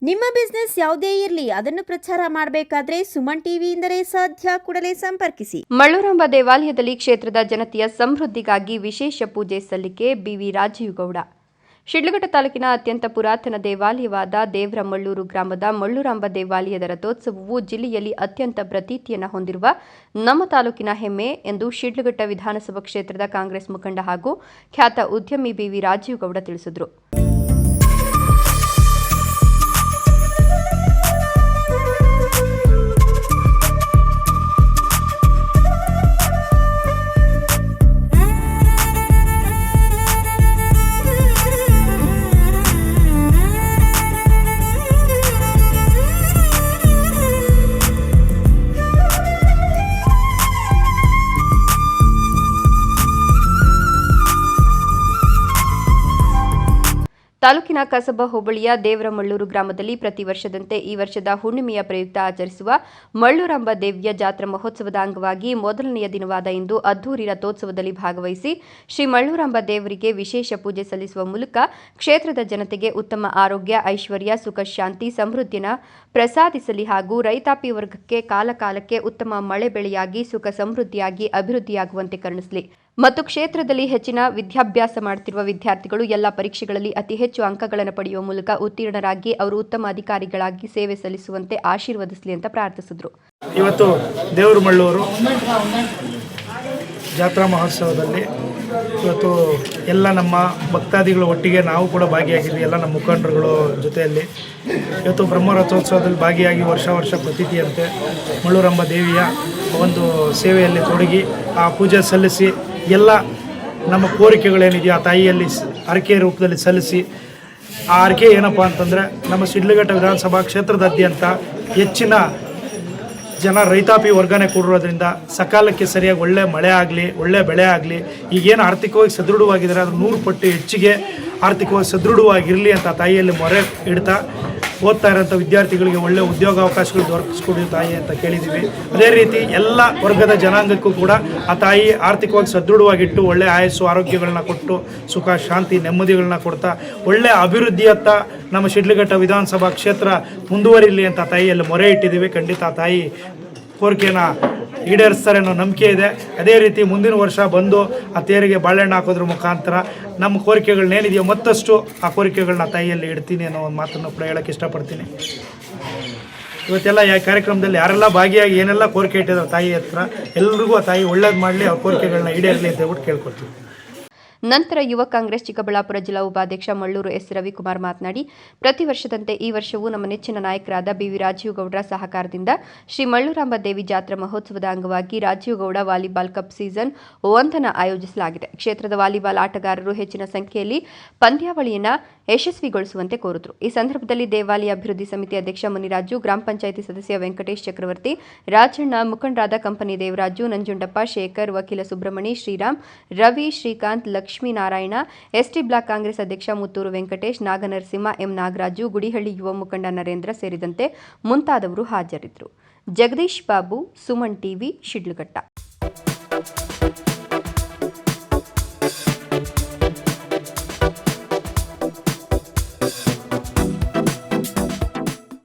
ನಿಮ್ಮ ಬಿಸ್ನೆಸ್ ಯಾವುದೇ ಇರಲಿ ಅದನ್ನು ಪ್ರಚಾರ ಮಾಡಬೇಕಾದ್ರೆ ಸುಮನ್ ಟಿವಿಯಿಂದಲೇ ಸಾಧ್ಯ. ಕೂಡಲೇ ಸಂಪರ್ಕಿಸಿ. ಮಳ್ಳೂರಾಂಬ ದೇವಾಲಯದಲ್ಲಿ ಕ್ಷೇತ್ರದ ಜನತೆಯ ಸಮೃದ್ಧಿಗಾಗಿ ವಿಶೇಷ ಪೂಜೆ ಸಲ್ಲಿಕೆ. ಬಿವಿ ರಾಜೀವ್ ಗೌಡ. ಶಿಡ್ಲಘಟ್ಟ ತಾಲೂಕಿನ ಅತ್ಯಂತ ಪುರಾತನ ದೇವಾಲಯವಾದ ದೇವರಮಳ್ಳೂರು ಗ್ರಾಮದ ಮಳ್ಳೂರಾಂಬ ದೇವಾಲಯದ ರಥೋತ್ಸವವು ಜಿಲ್ಲೆಯಲ್ಲಿ ಅತ್ಯಂತ ಪ್ರತೀತಿಯನ್ನು ಹೊಂದಿರುವ ನಮ್ಮ ತಾಲೂಕಿನ ಹೆಮ್ಮೆ ಎಂದು ಶಿಡ್ಲಘಟ್ಟ ವಿಧಾನಸಭಾ ಕ್ಷೇತ್ರದ ಕಾಂಗ್ರೆಸ್ ಮುಖಂಡ ಹಾಗೂ ಖ್ಯಾತ ಉದ್ಯಮಿ ಬಿವಿ ರಾಜೀವ್ ಗೌಡ ತಿಳಿಸಿದರು. ತಾಲೂಕಿನ ಕಸಬಾ ಹೋಬಳಿಯ ದೇವರಮಳ್ಳೂರು ಗ್ರಾಮದಲ್ಲಿ ಪ್ರತಿ ವರ್ಷದಂತೆ ಈ ವರ್ಷದ ಹುಣ್ಣಿಮೆಯ ಪ್ರಯುಕ್ತ ಆಚರಿಸುವ ಮಳ್ಳೂರಾಂಬ ದೇವಿಯ ಜಾತ್ರಾ ಮಹೋತ್ಸವದ ಅಂಗವಾಗಿ ಮೊದಲನೆಯ ದಿನವಾದ ಇಂದು ಅದ್ದೂರಿ ರಥೋತ್ಸವದಲ್ಲಿ ಭಾಗವಹಿಸಿ ಶ್ರೀ ಮಳ್ಳೂರಾಂಬ ದೇವರಿಗೆ ವಿಶೇಷ ಪೂಜೆ ಸಲ್ಲಿಸುವ ಮೂಲಕ ಕ್ಷೇತ್ರದ ಜನತೆಗೆ ಉತ್ತಮ ಆರೋಗ್ಯ, ಐಶ್ವರ್ಯ, ಸುಖ, ಶಾಂತಿ, ಸಮೃದ್ಧಿಯನ್ನು ಪ್ರಸಾದಿಸಲಿ ಹಾಗೂ ರೈತಾಪಿ ವರ್ಗಕ್ಕೆ ಕಾಲಕಾಲಕ್ಕೆ ಉತ್ತಮ ಮಳೆ ಬೆಳೆಯಾಗಿ ಸುಖ ಸಮೃದ್ಧಿಯಾಗಿ ಅಭಿವೃದ್ಧಿಯಾಗುವಂತೆ ಕರುಣಿಸಲಿ ಮತ್ತು ಕ್ಷೇತ್ರದಲ್ಲಿ ಹೆಚ್ಚಿನ ವಿದ್ಯಾಭ್ಯಾಸ ಮಾಡುತ್ತಿರುವ ವಿದ್ಯಾರ್ಥಿಗಳು ಎಲ್ಲ ಪರೀಕ್ಷೆಗಳಲ್ಲಿ ಅತಿ ಹೆಚ್ಚು ಅಂಕಗಳನ್ನು ಪಡೆಯುವ ಮೂಲಕ ಉತ್ತೀರ್ಣರಾಗಿ ಅವರು ಉತ್ತಮ ಅಧಿಕಾರಿಗಳಾಗಿ ಸೇವೆ ಸಲ್ಲಿಸುವಂತೆ ಆಶೀರ್ವದಿಸಲಿ ಅಂತ ಪ್ರಾರ್ಥಿಸಿದರು. ಇವತ್ತು ದೇವರಮಳ್ಳೂರು ಜಾತ್ರಾ ಮಹೋತ್ಸವದಲ್ಲಿ ಇವತ್ತು ಎಲ್ಲ ನಮ್ಮ ಭಕ್ತಾದಿಗಳ ಒಟ್ಟಿಗೆ ನಾವು ಕೂಡ ಭಾಗಿಯಾಗಿದ್ವಿ. ಎಲ್ಲ ನಮ್ಮ ಮುಖಂಡರುಗಳು ಜೊತೆಯಲ್ಲಿ ಇವತ್ತು ಬ್ರಹ್ಮ ರಥೋತ್ಸವದಲ್ಲಿ ಭಾಗಿಯಾಗಿ ವರ್ಷ ಪ್ರತೀತಿಯಂತೆ ಮಳ್ಳೂರಾಂಬ ದೇವಿಯ ಒಂದು ಸೇವೆಯಲ್ಲಿ ತೊಡಗಿ ಆ ಪೂಜೆ ಸಲ್ಲಿಸಿ ಎಲ್ಲ ನಮ್ಮ ಕೋರಿಕೆಗಳೇನಿದೆಯೋ ಆ ತಾಯಿಯಲ್ಲಿ ಹರಕೆ ರೂಪದಲ್ಲಿ ಸಲ್ಲಿಸಿ ಆ ಹರಕೆ ಏನಪ್ಪ ಅಂತಂದರೆ ನಮ್ಮ ಶಿಡ್ಲಘಟ್ಟ ವಿಧಾನಸಭಾ ಕ್ಷೇತ್ರದಾದ್ಯಂತ ಹೆಚ್ಚಿನ ಜನ ರೈತಾಪಿ ವರ್ಗನೆ ಕೂಡಿರೋದ್ರಿಂದ ಸಕಾಲಕ್ಕೆ ಸರಿಯಾಗಿ ಒಳ್ಳೆ ಮಳೆ ಆಗಲಿ, ಒಳ್ಳೆ ಬೆಳೆ ಆಗಲಿ, ಈಗೇನು ಆರ್ಥಿಕವಾಗಿ ಸದೃಢವಾಗಿದ್ದಾರೆ ಅದು 100 ಪಟ್ಟು ಹೆಚ್ಚಿಗೆ ಆರ್ಥಿಕವಾಗಿ ಸದೃಢವಾಗಿರಲಿ ಅಂತ ತಾಯಿಯಲ್ಲಿ ಮೊರೆ ಇಡ್ತಾ ಓದ್ತಾ ಇರೋಂಥ ವಿದ್ಯಾರ್ಥಿಗಳಿಗೆ ಒಳ್ಳೆಯ ಉದ್ಯೋಗಾವಕಾಶಗಳು ದೊರಕಿಸ್ಕೊಡಿ ತಾಯಿ ಅಂತ ಕೇಳಿದ್ದೀವಿ. ಅದೇ ರೀತಿ ಎಲ್ಲ ವರ್ಗದ ಜನಾಂಗಕ್ಕೂ ಕೂಡ ಆ ತಾಯಿ ಆರ್ಥಿಕವಾಗಿ ಸದೃಢವಾಗಿಟ್ಟು ಒಳ್ಳೆ ಆಯಸ್ಸು ಆರೋಗ್ಯಗಳನ್ನ ಕೊಟ್ಟು ಸುಖ ಶಾಂತಿ ನೆಮ್ಮದಿಗಳನ್ನ ಕೊಡ್ತಾ ಒಳ್ಳೆಯ ಅಭಿವೃದ್ಧಿಯತ್ತ ನಮ್ಮ ಶಿಡ್ಲಘಟ್ಟ ವಿಧಾನಸಭಾ ಕ್ಷೇತ್ರ ಮುಂದುವರಿಲಿ ಅಂತ ತಾಯಿಯಲ್ಲಿ ಮೊರೆ ಇಟ್ಟಿದ್ದೀವಿ. ಖಂಡಿತ ಆ ತಾಯಿ ಕೋರಿಕೆನ ಈಡೇರಿಸ್ತಾರೆ ಅನ್ನೋ ನಂಬಿಕೆ ಇದೆ. ಅದೇ ರೀತಿ ಮುಂದಿನ ವರ್ಷ ಬಂದು ಆ ತೇರಿಗೆ ಬಾಳೆಹಣ್ಣು ಹಾಕೋದ್ರ ಮುಖಾಂತರ ನಮ್ಮ ಕೋರಿಕೆಗಳನ್ನೇನಿದೆಯೋ ಮತ್ತಷ್ಟು ಆ ಕೋರಿಕೆಗಳನ್ನ ತಾಯಿಯಲ್ಲಿ ಇಡ್ತೀನಿ ಅನ್ನೋ ಒಂದು ಮಾತನ್ನು ಕೂಡ ಹೇಳೋಕ್ಕೆ ಇಷ್ಟಪಡ್ತೀನಿ. ಇವತ್ತೆಲ್ಲ ಈ ಕಾರ್ಯಕ್ರಮದಲ್ಲಿ ಯಾರೆಲ್ಲ ಭಾಗಿಯಾಗಿ ಏನೆಲ್ಲ ಕೋರಿಕೆ ಇಟ್ಟಿದ್ದಾರೆ ತಾಯಿ ಹತ್ರ ಎಲ್ರಿಗೂ ಆ ತಾಯಿ ಒಳ್ಳೇದು ಮಾಡಲಿ, ಅವ್ರ ಕೋರಿಕೆಗಳನ್ನ ಈಡೇರಲಿ ಅಂತ ಹೇಳ್ಬಿಟ್ಟು ಕೇಳ್ಕೊಳ್ತೀವಿ. ನಂತರ ಯುವ ಕಾಂಗ್ರೆಸ್ ಚಿಕ್ಕಬಳ್ಳಾಪುರ ಜಿಲ್ಲಾ ಉಪಾಧ್ಯಕ್ಷ ಮಳ್ಳೂರು ಎಸ್ ರವಿಕುಮಾರ್ ಮಾತನಾಡಿ, ಪ್ರತಿ ವರ್ಷದಂತೆ ಈ ವರ್ಷವೂ ನಮ್ಮ ನೆಚ್ಚಿನ ನಾಯಕರಾದ ಬಿವಿ ರಾಜೀವ್ ಗೌಡರ ಸಹಕಾರದಿಂದ ಶ್ರೀ ಮಳ್ಳೂರಾಂಬ ದೇವಿ ಜಾತ್ರಾ ಮಹೋತ್ಸವದ ಅಂಗವಾಗಿ Rajeev Gowda volleyball cup season 1 ಆಯೋಜಿಸಲಾಗಿದೆ. ಕ್ಷೇತ್ರದ ವಾಲಿಬಾಲ್ ಆಟಗಾರರು ಹೆಚ್ಚಿನ ಸಂಖ್ಯೆಯಲ್ಲಿ ಪಂದ್ಯಾವಳಿಯನ್ನು ಯಶಸ್ವಿಗೊಳಿಸುವಂತೆ ಕೋರಿದರು. ಈ ಸಂದರ್ಭದಲ್ಲಿ ದೇವಾಲಯ ಅಭಿವೃದ್ಧಿ ಸಮಿತಿ ಅಧ್ಯಕ್ಷ ಮುನಿರಾಜು, ಗ್ರಾಮ ಪಂಚಾಯಿತಿ ಸದಸ್ಯ ವೆಂಕಟೇಶ್ ಚಕ್ರವರ್ತಿ, ರಾಜಣ್ಣ, ಮುಖಂಡರಾದ ಕಂಪನಿ ದೇವರಾಜು, ನಂಜುಂಡಪ್ಪ, ಶೇಖರ್, ವಕೀಲ ಸುಬ್ರಹ್ಮಣಿ, ಶ್ರೀರಾಮ್, ರವಿ, ಶ್ರೀಕಾಂತ್, ಲಕ್ಷ್ಮೀನಾರಾಯಣ, ಎಸ್ಟಿ ಬ್ಲಾಕ್ ಕಾಂಗ್ರೆಸ್ ಅಧ್ಯಕ್ಷ ಮುತ್ತೂರು ವೆಂಕಟೇಶ್, ನಾಗನರಸಿಂಹ, ಎಂ ನಾಗರಾಜು, ಗುಡಿಹಳ್ಳಿ ಯುವ ಮುಖಂಡ ನರೇಂದ್ರ ಸೇರಿದಂತೆ ಮುಂತಾದವರು ಹಾಜರಿದ್ದರು. ಜಗದೀಶ್ ಬಾಬು, ಸುಮನ್ ಟಿವಿ, ಶಿಡ್ಲಘಟ್ಟ.